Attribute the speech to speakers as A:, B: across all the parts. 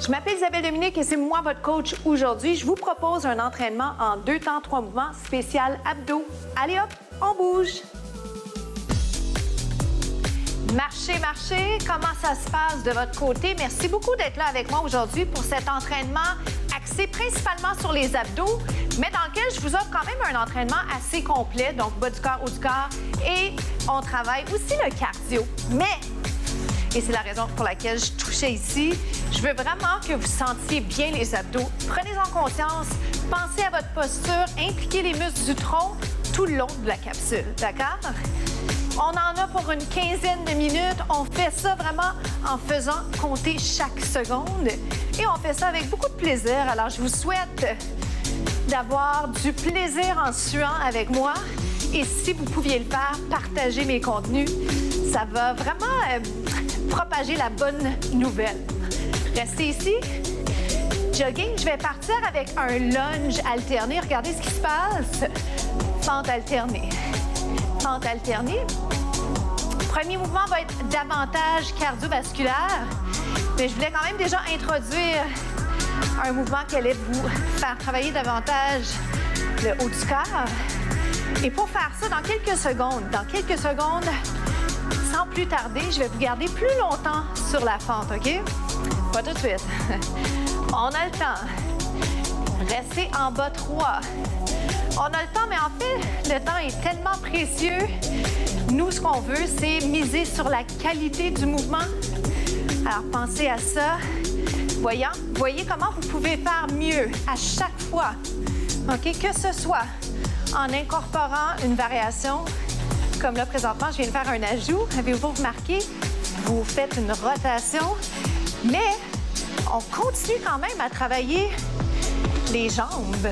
A: Je m'appelle Isabelle Dominique et c'est moi votre coach aujourd'hui. Je vous propose un entraînement en 2 temps, 3 mouvements spécial abdos. Allez hop, on bouge. Marchez, marchez. Comment ça se passe de votre côté? Merci beaucoup d'être là avec moi aujourd'hui pour cet entraînement axé principalement sur les abdos, mais dans lequel je vous offre quand même un entraînement assez complet, donc bas du corps, haut du corps, et on travaille aussi le cardio. Mais, et c'est la raison pour laquelle je touchais ici, je veux vraiment que vous sentiez bien les abdos. Prenez-en conscience, pensez à votre posture, impliquez les muscles du tronc tout le long de la capsule, d'accord? On en a pour une quinzaine de minutes. On fait ça vraiment en faisant compter chaque seconde. Et on fait ça avec beaucoup de plaisir. Alors, je vous souhaite d'avoir du plaisir en suant avec moi. Et si vous pouviez le faire, partagez mes contenus. Ça va vraiment propager la bonne nouvelle. Restez ici. Jogging, je vais partir avec un lunge alterné. Regardez ce qui se passe. Fente alternée. Fente alternée. Premier mouvement va être davantage cardiovasculaire, mais je voulais quand même déjà introduire un mouvement qui allait vous faire travailler davantage le haut du corps. Et pour faire ça, dans quelques secondes, sans plus tarder, je vais vous garder plus longtemps sur la fente, OK? Pas tout de suite. On a le temps. Restez en bas 3. On a le temps, mais en fait, le temps est tellement précieux. Nous, ce qu'on veut, c'est miser sur la qualité du mouvement. Alors, pensez à ça. Voyez comment vous pouvez faire mieux à chaque fois. OK? Que ce soit en incorporant une variation, comme là, présentement, je viens de faire un ajout. Avez-vous remarqué? Vous faites une rotation, mais on continue quand même à travailler les jambes.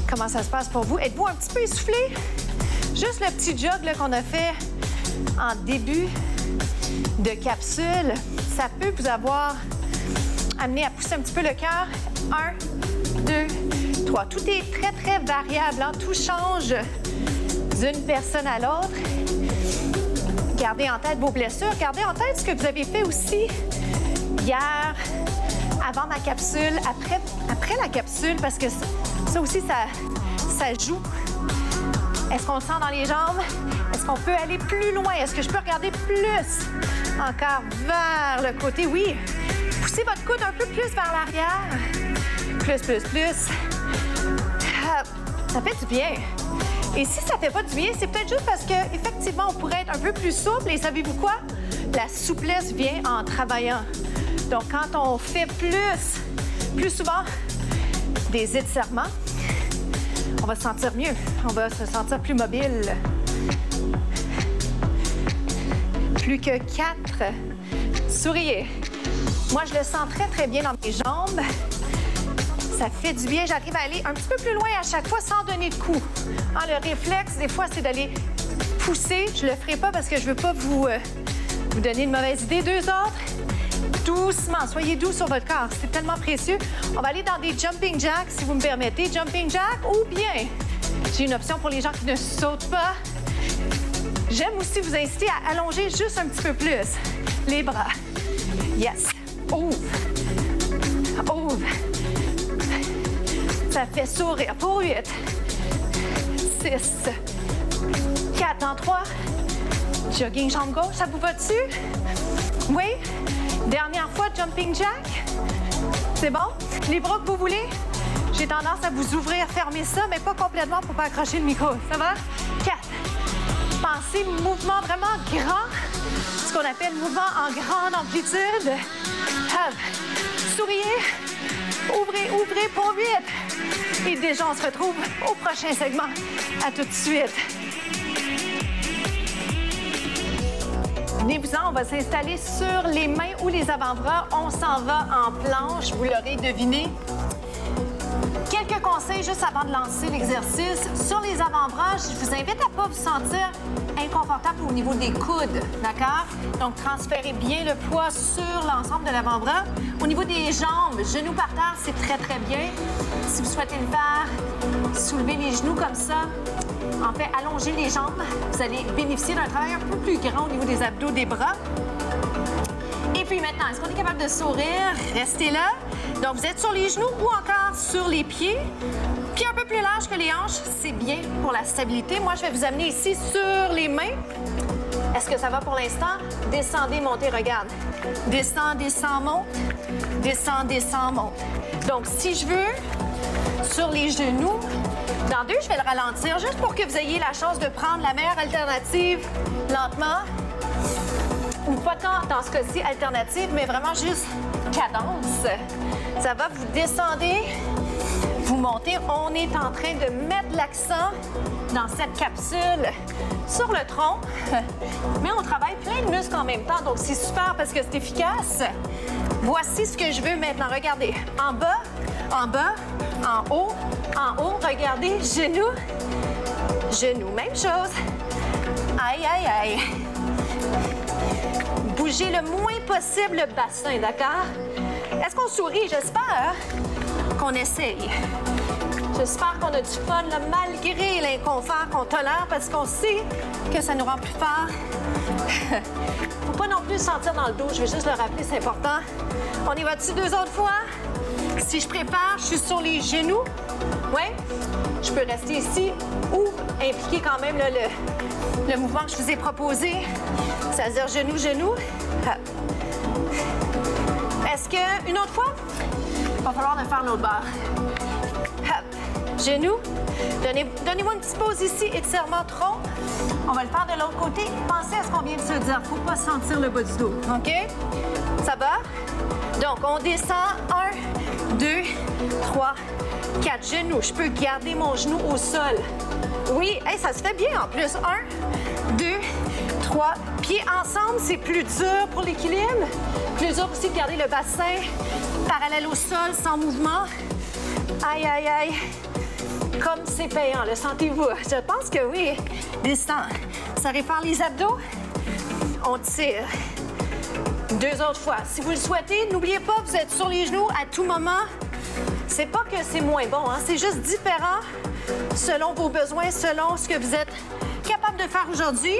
A: Comment ça se passe pour vous? Êtes-vous un petit peu essoufflé? Juste le petit jog qu'on a fait en début de capsule, ça peut vous avoir amené à pousser un petit peu le cœur. 1, 2, 3. Tout est très, très variable. Hein? Tout change d'une personne à l'autre. Gardez en tête vos blessures. Gardez en tête ce que vous avez fait aussi hier, avant ma capsule, après la capsule, parce que ça aussi, ça joue. Est-ce qu'on le sent dans les jambes? Est-ce qu'on peut aller plus loin? Est-ce que je peux regarder plus encore vers le côté? Oui. Poussez votre coude un peu plus vers l'arrière. Plus, plus, plus. Ça fait du bien. Et si ça ne fait pas du bien, c'est peut-être juste parce qu'effectivement, on pourrait être un peu plus souple. Et savez-vous quoi? La souplesse vient en travaillant. Donc, quand on fait plus souvent des étirements, on va se sentir mieux. On va se sentir plus mobile. Plus que 4. Souriez. Moi, je le sens très, très bien dans mes jambes. Ça fait du bien. J'arrive à aller un petit peu plus loin à chaque fois sans donner de coup. Hein, le réflexe, des fois, c'est d'aller pousser. Je ne le ferai pas parce que je ne veux pas vous donner une mauvaise idée. 2 autres. Doucement, soyez doux sur votre corps, c'est tellement précieux. On va aller dans des jumping jacks, si vous me permettez. Jumping jack ou bien, j'ai une option pour les gens qui ne sautent pas. J'aime aussi vous inciter à allonger juste un petit peu plus les bras. Yes. Ouvre. Ouvre. Ça fait sourire. Pour 8. 6. 4 dans 3. Jogging jambe gauche, ça vous va dessus? Oui? Dernière fois, jumping jack. C'est bon? Les bras que vous voulez? J'ai tendance à vous ouvrir, fermer ça, mais pas complètement pour pas accrocher le micro. Ça va? 4. Pensez mouvement vraiment grand, ce qu'on appelle mouvement en grande amplitude. Hop. Souriez. Ouvrez, ouvrez pour 8. Et déjà, on se retrouve au prochain segment. À tout de suite. Venez-vous-en, on va s'installer sur les mains ou les avant-bras. On s'en va en planche, vous l'aurez deviné. Quelques conseils juste avant de lancer l'exercice. Sur les avant-bras, je vous invite à ne pas vous sentir inconfortable au niveau des coudes, d'accord? Donc, transférez bien le poids sur l'ensemble de l'avant-bras. Au niveau des jambes, genoux par terre, c'est très, très bien. Si vous souhaitez le faire, soulevez les genoux comme ça. En fait, allongez les jambes. Vous allez bénéficier d'un travail un peu plus grand au niveau des abdos des bras. Et filles, maintenant, est-ce qu'on est capable de sourire? Restez là. Donc, vous êtes sur les genoux ou encore sur les pieds. Pieds un peu plus larges que les hanches, c'est bien pour la stabilité. Moi, je vais vous amener ici sur les mains. Est-ce que ça va pour l'instant? Descendez, montez, regarde. Descends, descends, monte. Descends, descends, monte. Donc, si je veux, sur les genoux, dans 2, je vais le ralentir juste pour que vous ayez la chance de prendre la meilleure alternative lentement. Ou pas tant, dans ce cas-ci, alternative, mais vraiment juste cadence. Ça va, vous descendez, vous montez. On est en train de mettre l'accent dans cette capsule sur le tronc, mais on travaille plein de muscles en même temps, donc c'est super parce que c'est efficace. Voici ce que je veux maintenant. Regardez, en bas, en bas, en haut, regardez, genoux, genoux, même chose. Aïe, aïe, aïe. Bougez le moins possible le bassin, d'accord? Est-ce qu'on sourit? J'espère qu'on essaye. J'espère qu'on a du fun, là, malgré l'inconfort qu'on tolère, parce qu'on sait que ça nous rend plus forts. Faut pas non plus se sentir dans le dos. Je vais juste le rappeler, c'est important. On y va dessus 2 autres fois. Si je prépare, je suis sur les genoux. Oui. Je peux rester ici ou impliquer quand même là, le mouvement que je vous ai proposé. C'est-à-dire genoux, genoux. Est-ce que, une autre fois? Il va falloir le faire l'autre bord. Hop. Genoux. Donnez-moi une petite pause ici, étirement tronc. On va le faire de l'autre côté. Pensez à ce qu'on vient de se dire. Il ne faut pas sentir le bas du dos. OK? Ça va? Donc, on descend. 1, 2, 3, 4 genoux. Je peux garder mon genou au sol. Oui, hey, ça se fait bien en plus. 1, 2, 3. Pieds ensemble, c'est plus dur pour l'équilibre. Plus dur aussi de garder le bassin parallèle au sol, sans mouvement. Aïe, aïe, aïe. Comme c'est payant, le sentez-vous? Je pense que oui. Descends. Ça répare les abdos. On tire. 2 autres fois. Si vous le souhaitez, n'oubliez pas, vous êtes sur les genoux à tout moment. C'est pas que c'est moins bon, hein? C'est juste différent selon vos besoins, selon ce que vous êtes capable de faire aujourd'hui,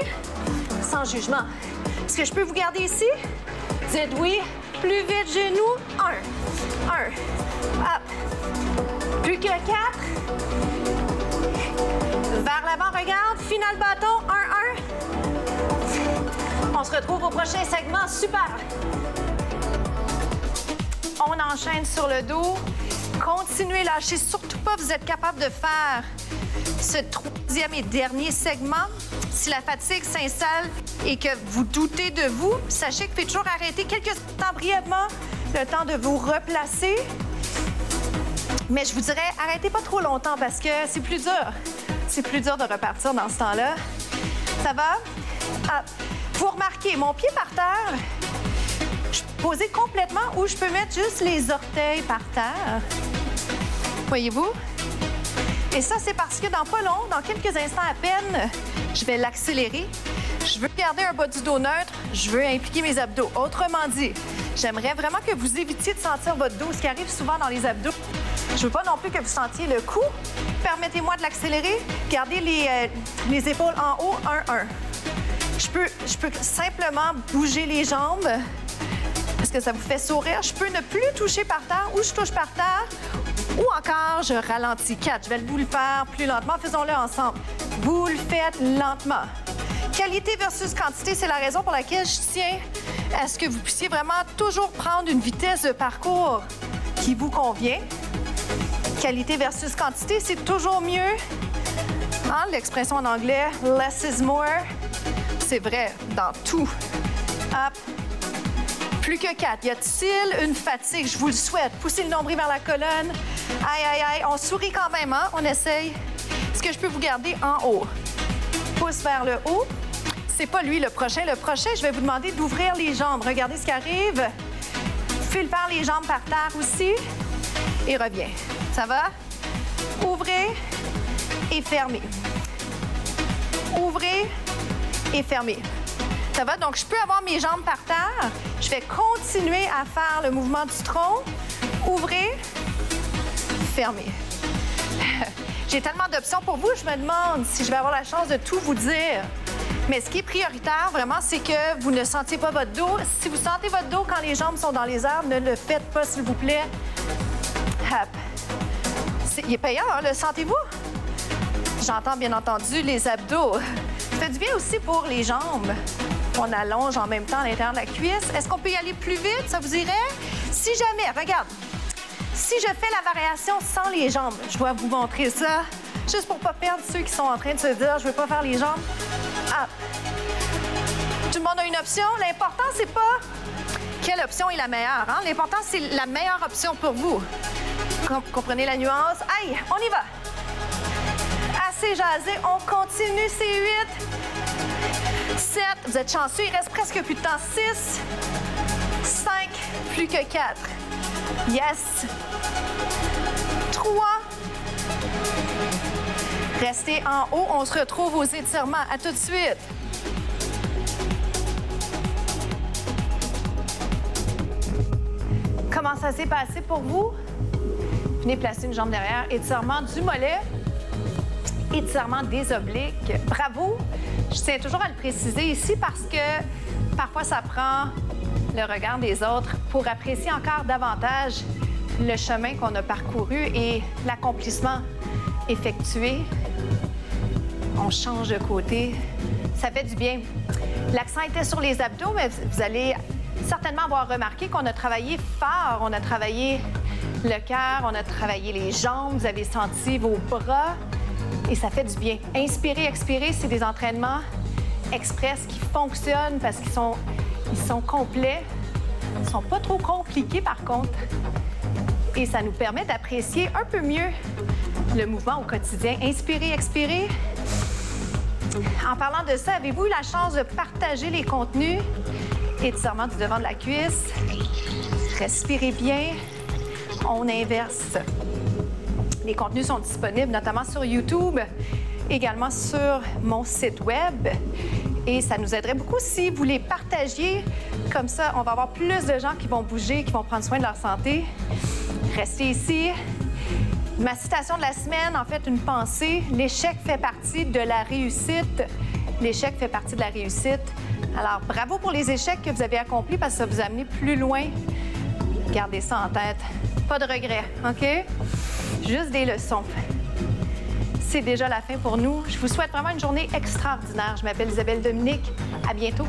A: sans jugement. Est-ce que je peux vous garder ici? Dites oui. Plus vite, genoux. 1. Hop. Plus que 4. Vers l'avant, regarde. Final bâton. 1. On se retrouve au prochain segment. Super. On enchaîne sur le dos. Continuez, lâchez surtout pas. Vous êtes capable de faire ce 3e et dernier segment. Si la fatigue s'installe et que vous doutez de vous, sachez que vous pouvez toujours arrêter quelques instants brièvement, le temps de vous replacer. Mais je vous dirais, arrêtez pas trop longtemps parce que c'est plus dur. C'est plus dur de repartir dans ce temps-là. Ça va? Ah, vous remarquez, mon pied par terre, je peux poser complètement ou je peux mettre juste les orteils par terre. Voyez-vous? Et ça, c'est parce que dans pas long, dans quelques instants à peine, je vais l'accélérer. Je veux garder un bas du dos neutre. Je veux impliquer mes abdos. Autrement dit, j'aimerais vraiment que vous évitiez de sentir votre dos, ce qui arrive souvent dans les abdos. Je veux pas non plus que vous sentiez le cou. Permettez-moi de l'accélérer. Gardez les épaules en haut, 1-1. Je peux simplement bouger les jambes. Est-ce que ça vous fait sourire? Je peux ne plus toucher par terre ou je touche par terre. Ou encore, je ralentis. 4. Je vais vous le faire plus lentement. Faisons-le ensemble. Vous le faites lentement. Qualité versus quantité, c'est la raison pour laquelle je tiens à ce que vous puissiez vraiment toujours prendre une vitesse de parcours qui vous convient. Qualité versus quantité, c'est toujours mieux. Hein, l'expression en anglais, less is more. C'est vrai dans tout. Hop. Plus que 4. Y a-t-il une fatigue? Je vous le souhaite. Poussez le nombril vers la colonne. Aïe, aïe, aïe. On sourit quand même, hein? On essaye. Est-ce que je peux vous garder en haut? Pouce vers le haut. C'est pas lui le prochain. Le prochain, je vais vous demander d'ouvrir les jambes. Regardez ce qui arrive. Vous pouvez le faire les jambes par terre aussi. Et reviens. Ça va? Ouvrez et fermez. Ouvrez et fermez. Ça va? Donc, je peux avoir mes jambes par terre. Je vais continuer à faire le mouvement du tronc. Ouvrez, fermez. J'ai tellement d'options pour vous, je me demande si je vais avoir la chance de tout vous dire. Mais ce qui est prioritaire, vraiment, c'est que vous ne sentiez pas votre dos. Si vous sentez votre dos quand les jambes sont dans les airs, ne le faites pas, s'il vous plaît. Hop. Il est payant, hein, le sentez-vous? J'entends bien entendu les abdos. Ça fait du bien aussi pour les jambes. On allonge en même temps à l'intérieur de la cuisse. Est-ce qu'on peut y aller plus vite? Ça vous irait? Si jamais, regarde, si je fais la variation sans les jambes, je dois vous montrer ça, juste pour ne pas perdre ceux qui sont en train de se dire « je ne veux pas faire les jambes ». Ah. Tout le monde a une option. L'important, c'est pas quelle option est la meilleure. Hein? L'important, c'est la meilleure option pour vous. Vous comprenez la nuance? Aïe, on y va. Assez jasé, on continue, c'est 8, 7, vous êtes chanceux, il reste presque plus de temps, 6, 5, plus que 4, yes, 3, restez en haut, on se retrouve aux étirements, à tout de suite. Comment ça s'est passé pour vous? Venez placer une jambe derrière, étirement du mollet. Étirement des obliques. Bravo! Je tiens toujours à le préciser ici parce que parfois, ça prend le regard des autres pour apprécier encore davantage le chemin qu'on a parcouru et l'accomplissement effectué. On change de côté. Ça fait du bien. L'accent était sur les abdos, mais vous allez certainement avoir remarqué qu'on a travaillé fort. On a travaillé le cœur, on a travaillé les jambes, vous avez senti vos bras. Et ça fait du bien. Inspirer, expirer, c'est des entraînements express qui fonctionnent parce qu'ils sont complets. Ils ne sont pas trop compliqués, par contre. Et ça nous permet d'apprécier un peu mieux le mouvement au quotidien. Inspirer, expirer. En parlant de ça, avez-vous eu la chance de partager les contenus? Étirement du devant de la cuisse. Respirez bien. On inverse. Les contenus sont disponibles notamment sur YouTube, également sur mon site web. Et ça nous aiderait beaucoup si vous les partagiez. Comme ça, on va avoir plus de gens qui vont bouger, qui vont prendre soin de leur santé. Restez ici. Ma citation de la semaine, en fait, une pensée. L'échec fait partie de la réussite. L'échec fait partie de la réussite. Alors, bravo pour les échecs que vous avez accomplis parce que ça vous a amené plus loin. Gardez ça en tête. Pas de regrets, OK? Juste des leçons. C'est déjà la fin pour nous. Je vous souhaite vraiment une journée extraordinaire. Je m'appelle Isabelle Dominique. À bientôt.